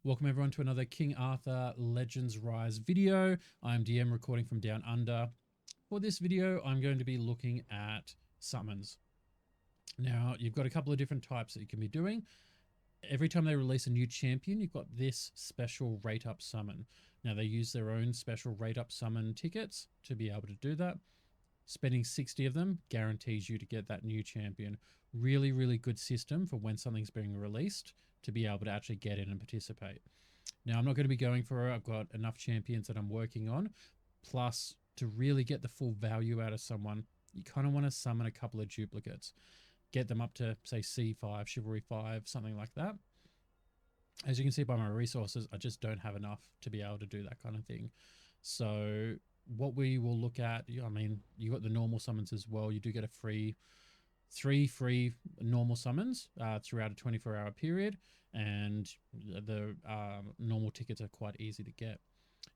Welcome everyone to another King Arthur Legends Rise video. I'm DM recording from Down Under. For this video, I'm going to be looking at summons. Now, you've got a couple of different types that you can be doing. Every time they release a new champion, you've got this special rate up summon. Now, they use their own special rate up summon tickets to be able to do that. Spending 60 of them guarantees you to get that new champion. Really, really good system for when something's being released to be able to actually get in and participate. Now, I'm not going to be going for it. I've got enough champions that I'm working on. Plus, to really get the full value out of someone, you kind of want to summon a couple of duplicates. Get them up to, say, C5, Chivalry 5, something like that. As you can see by my resources, I just don't have enough to be able to do that kind of thing. So what we will look at, I mean, you got the normal summons as well. You do get a three free normal summons throughout a 24-hour period, and the normal tickets are quite easy to get.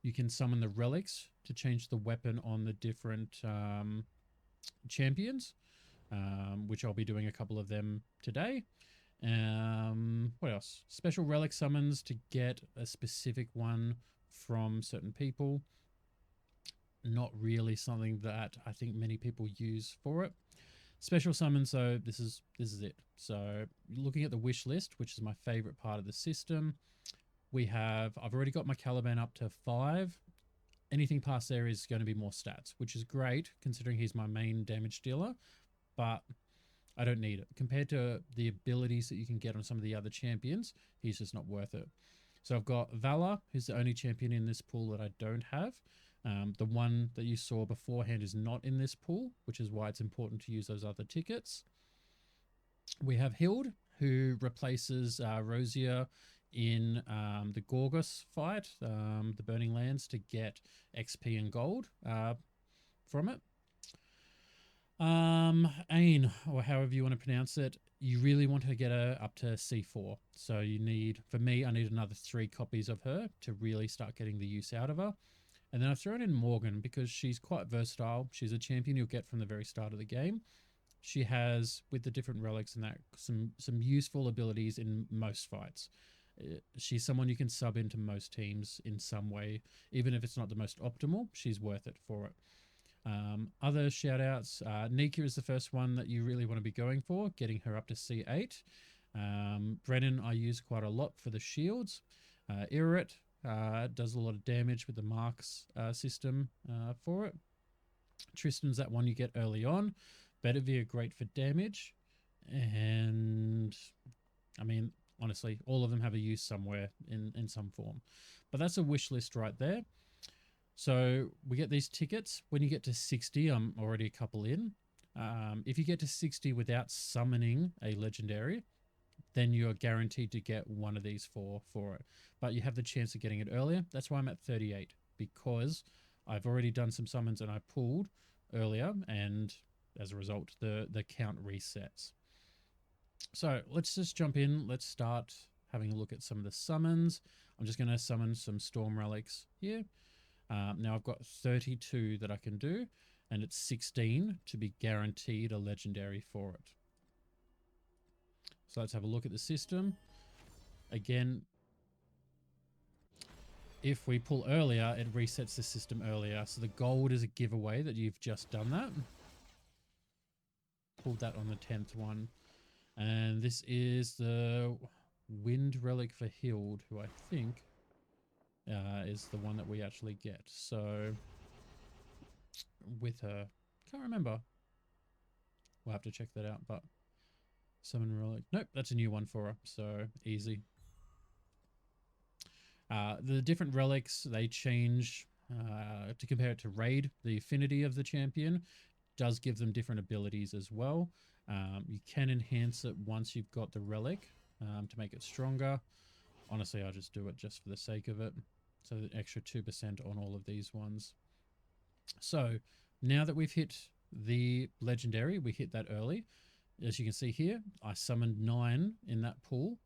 You can summon the relics to change the weapon on the different champions, which I'll be doing a couple of them today. What else? Special relic summons to get a specific one from certain people. Not really something that I think many people use for it. Special summons, so this is it. So looking at the wish list, which is my favorite part of the system, I've already got my Caliban up to 5. Anything past there is going to be more stats, which is great considering he's my main damage dealer, but I don't need it. Compared to the abilities that you can get on some of the other champions, he's just not worth it. So I've got Valor, who's the only champion in this pool that I don't have. The one that you saw beforehand is not in this pool, which is why it's important to use those other tickets. We have Hild, who replaces Rosier in the Gorgas fight, the Burning Lands, to get XP and gold from it. Ain, or however you want to pronounce it, you really want to get her up to C4. So you need, for me, I need another 3 copies of her to really start getting the use out of her. And then I've thrown in Morgan because she's quite versatile. She's a champion you'll get from the very start of the game. She has, with the different relics and that, some useful abilities in most fights. She's someone you can sub into most teams in some way. Even if it's not the most optimal, she's worth it for it. Other shout outs, Nika is the first one that you really want to be going for, getting her up to C8. Brennan I use quite a lot for the shields. Iraret does a lot of damage with the marks system for it. Tristan's that one you get early on. Bedivere great for damage. And I mean, honestly, all of them have a use somewhere in some form. But that's a wish list right there. So we get these tickets. When you get to 60, I'm already a couple in. If you get to 60 without summoning a legendary, then you're guaranteed to get one of these for it. But you have the chance of getting it earlier. That's why I'm at 38, because I've already done some summons and I pulled earlier, and as a result, the count resets. So let's just jump in. Let's start having a look at some of the summons. I'm just going to summon some Storm Relics here. Now I've got 32 that I can do, and it's 16 to be guaranteed a legendary for it. So let's have a look at the system. Again, if we pull earlier, it resets the system earlier. So the gold is a giveaway that you've just done that. Pulled that on the 10th one. And this is the Wind Relic for Hild, who I think is the one that we actually get. So with her, can't remember. We'll have to check that out, but Summon Relic. Nope, that's a new one for her, so easy. The different relics, they change to compare it to Raid. The affinity of the champion does give them different abilities as well. You can enhance it once you've got the relic to make it stronger. Honestly, I'll just do it just for the sake of it. So the extra 2% on all of these ones. So now that we've hit the legendary, we hit that early. As you can see here, I summoned 9 in that pool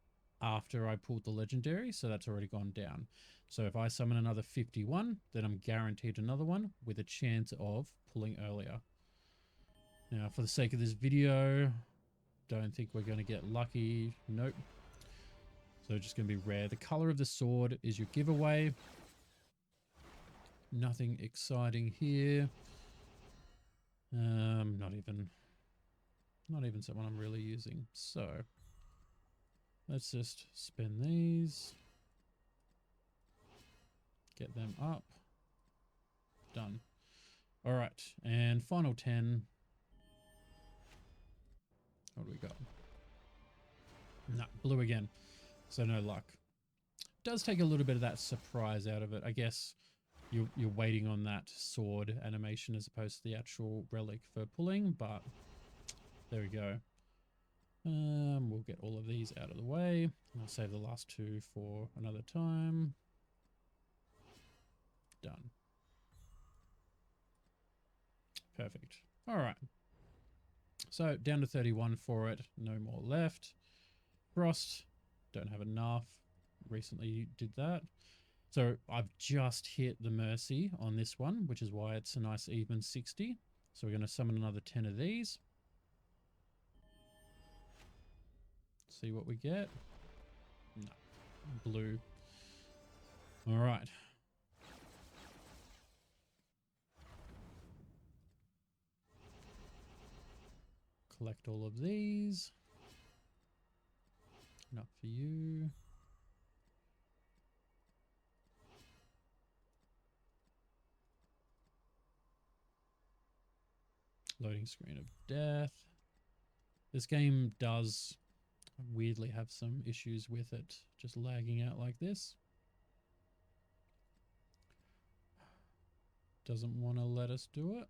after I pulled the legendary, so that's already gone down. So if I summon another 51, then I'm guaranteed another one with a chance of pulling earlier. Now, for the sake of this video, don't think we're going to get lucky. Nope. So just going to be rare. The color of the sword is your giveaway. Nothing exciting here. Not even someone I'm really using. So let's just spend these. Get them up. Done. All right. And final 10. What do we got? No, blue again. So no luck. Does take a little bit of that surprise out of it. I guess you're waiting on that sword animation as opposed to the actual relic for pulling, but there we go. We'll get all of these out of the way. And I'll save the last two for another time. Done. Perfect. All right. So down to 31 for it. No more left. Frost. Don't have enough. Recently did that. So I've just hit the Mercy on this one, which is why it's a nice even 60. So we're going to summon another 10 of these. See what we get. No. Blue. All right. Collect all of these. Not for you. Loading screen of death. This game does weirdly have some issues with it just lagging out like this. Doesn't want to let us do it.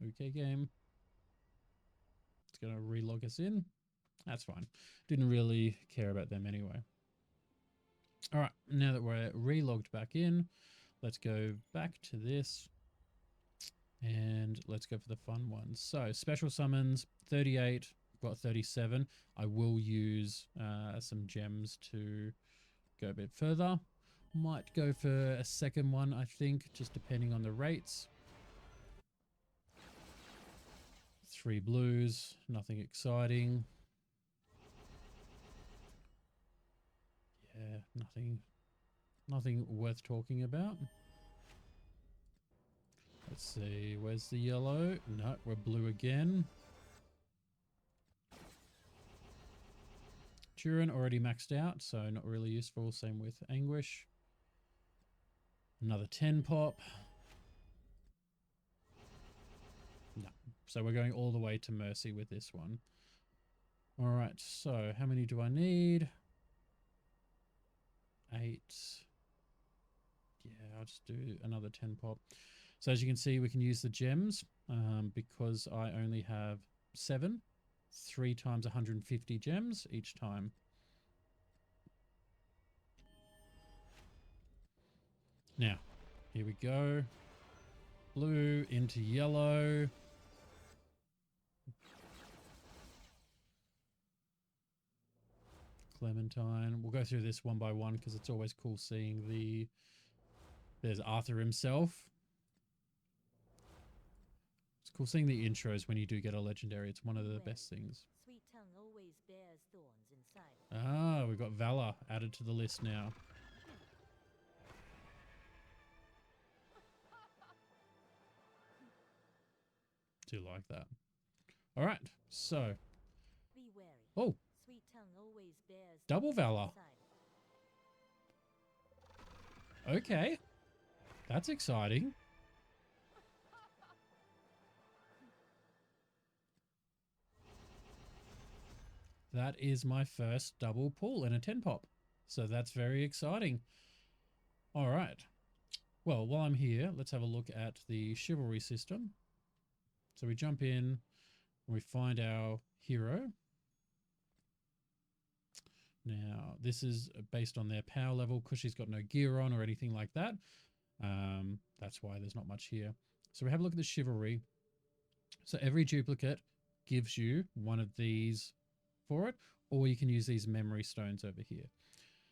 Okay, game. It's going to relog us in. That's fine. Didn't really care about them anyway. All right, now that we're relogged back in, let's go back to this. And let's go for the fun ones. So special summons, 38, got 37. I will use some gems to go a bit further. Might go for a second one, I think, just depending on the rates. 3 blues, nothing exciting. Yeah, nothing worth talking about. Let's see, where's the yellow? No, we're blue again. Turin already maxed out, so not really useful. Same with Anguish. Another 10 pop. No. So we're going all the way to Mercy with this one. All right, so how many do I need? 8. Yeah, I'll just do another 10 pop. So as you can see, we can use the gems because I only have 7. 3 times 150 gems each time. Now, here we go. Blue into yellow. Clementine. We'll go through this one by one because it's always cool seeing the... There's Arthur himself. It's cool seeing the intros when you do get a legendary. It's one of the best things. Sweet tongue always bears thorns inside. Ah, we've got Valor added to the list now. Do like that. All right, so... Be wary. Oh, Sweet tongue always bears double Valor. inside. Okay. That's exciting. That is my first double pull in a 10 pop. So that's very exciting. All right. Well, while I'm here, let's have a look at the chivalry system. So we jump in and we find our hero. Now, this is based on their power level because she's got no gear on or anything like that. That's why there's not much here. So we have a look at the chivalry. So every duplicate gives you one of these for it, or you can use these memory stones over here.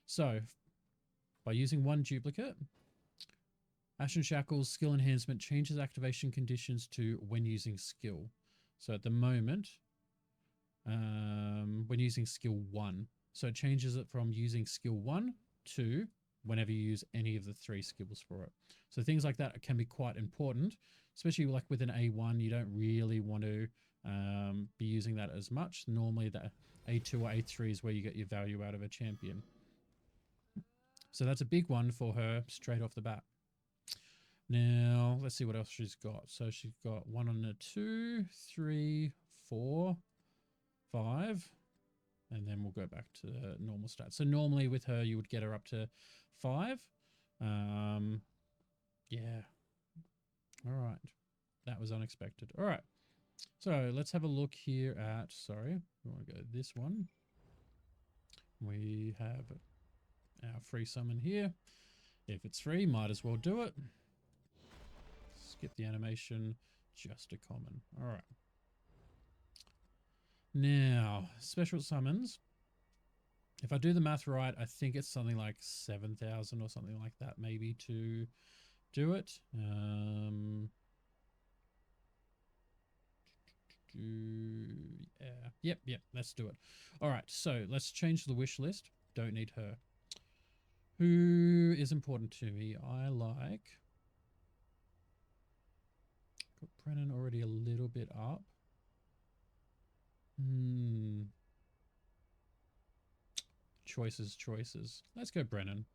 So by using one duplicate, Ashen Shackles skill enhancement changes activation conditions to when using skill. So at the moment, when using skill 1. So it changes it from using skill 1 to whenever you use any of the 3 skills for it. So things like that can be quite important, especially like with an A1. You don't really want to be using that as much. Normally the A2 or A3 is where you get your value out of a champion. So that's a big one for her straight off the bat. Now, let's see what else she's got. So she's got 1 on a 2, 3, 4, 5, and then we'll go back to normal stats. So normally with her, you would get her up to 5. Yeah. All right. That was unexpected. All right. So let's have a look here at, sorry, we want to go this one. We have our free summon here. If it's free, might as well do it. Skip the animation, just a common. All right. Now, special summons. If I do the math right, I think it's something like 7,000 or something like that, maybe, to do it. Yeah. Yep, let's do it. All right, so let's change the wish list. Don't need her. Who is important to me? I like... Got Brennan already a little bit up. Choices. Let's go Brennan.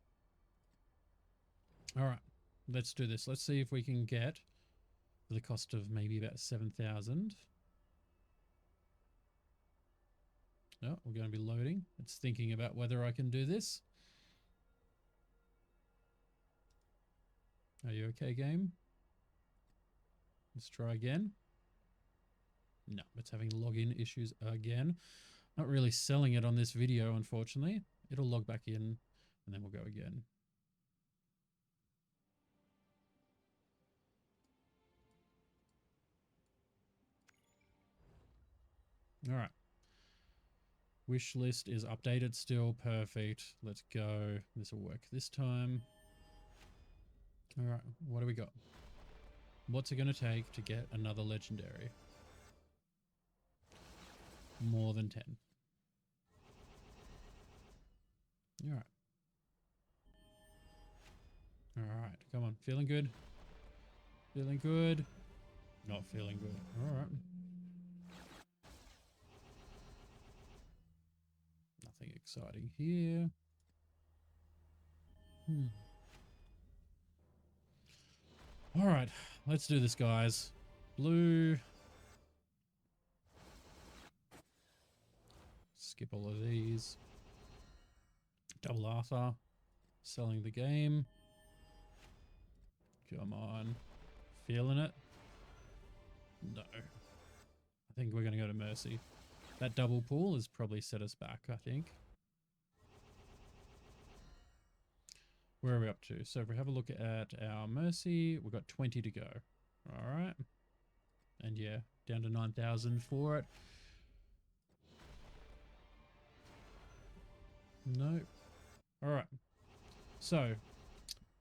All right, let's do this. Let's see if we can get, for the cost of maybe about 7,000. No, we're going to be loading. It's thinking about whether I can do this. Are you okay, game? Let's try again. No, it's having login issues again. Not really selling it on this video, unfortunately. It'll log back in and then we'll go again. All right. Wish list is updated still. Perfect. Let's go. This will work this time. All right. What do we got? What's it going to take to get another legendary? More than 10. All right. All right. Come on. Feeling good? Feeling good? Not feeling good. All right. Nothing exciting here. All right. Let's do this, guys. Blue. Skip all of these. Double Arthur. Selling the game. Come on. Feeling it? No. I think we're going to go to Mercy. That double pull has probably set us back, I think. Where are we up to? So if we have a look at our Mercy, we've got 20 to go. All right. And yeah, down to 9,000 for it. Nope. All right. So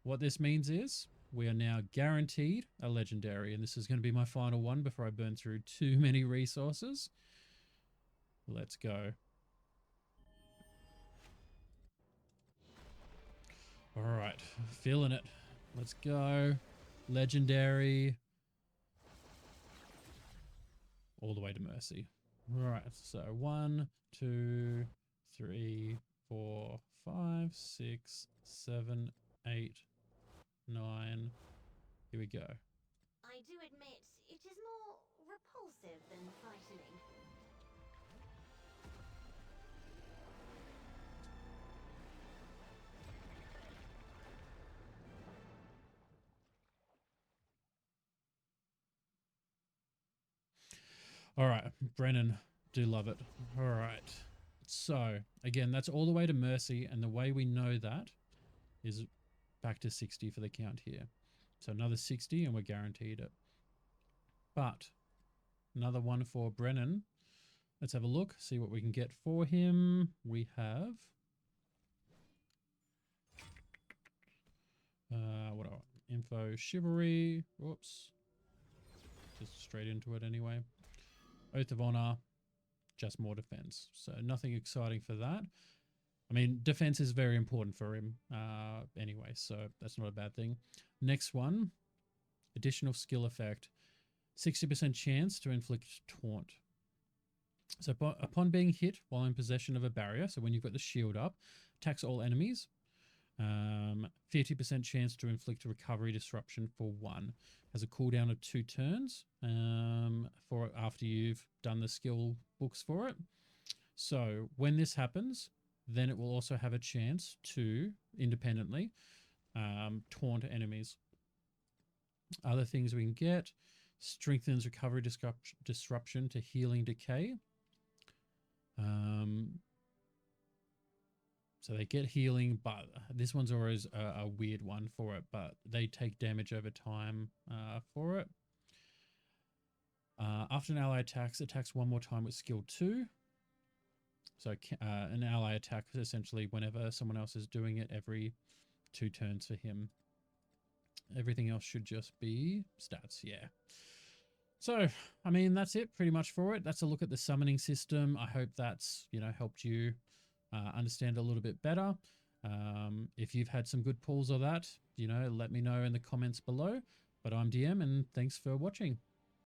what this means is we are now guaranteed a legendary, and this is going to be my final one before I burn through too many resources. Let's go. All right, feeling it. Let's go. Legendary. All the way to Mercy. All right, so 1, 2, 3, 4, 5, 6, 7, 8, 9. Here we go. I do admit, it is more repulsive than frightening. All right, Brennan, do love it. All right. So, again, that's all the way to Mercy, and the way we know that is back to 60 for the count here. So another 60 and we're guaranteed it. But another one for Brennan. Let's have a look, see what we can get for him. We have... what do I want? Info Chivalry. Whoops. Just straight into it anyway. Oath of Honor. just more defense. So nothing exciting for that. I mean, defense is very important for him anyway, so that's not a bad thing. Next one, additional skill effect, 60% chance to inflict taunt. So upon being hit while in possession of a barrier, so when you've got the shield up, attacks all enemies. 50% chance to inflict a recovery disruption for 1. Has a cooldown of 2 turns for after you've done the skill books for it. So when this happens, then it will also have a chance to independently taunt enemies. Other things we can get: strengthens recovery disruption to healing decay. So they get healing, but this one's always a weird one for it, but they take damage over time for it. After an ally attacks one more time with skill 2. So an ally attack is essentially whenever someone else is doing it, every 2 turns for him. Everything else should just be stats, yeah. So, I mean, that's it pretty much for it. That's a look at the summoning system. I hope that's, helped you understand a little bit better. If you've had some good pulls of that, let me know in the comments below. But I'm DM, and thanks for watching.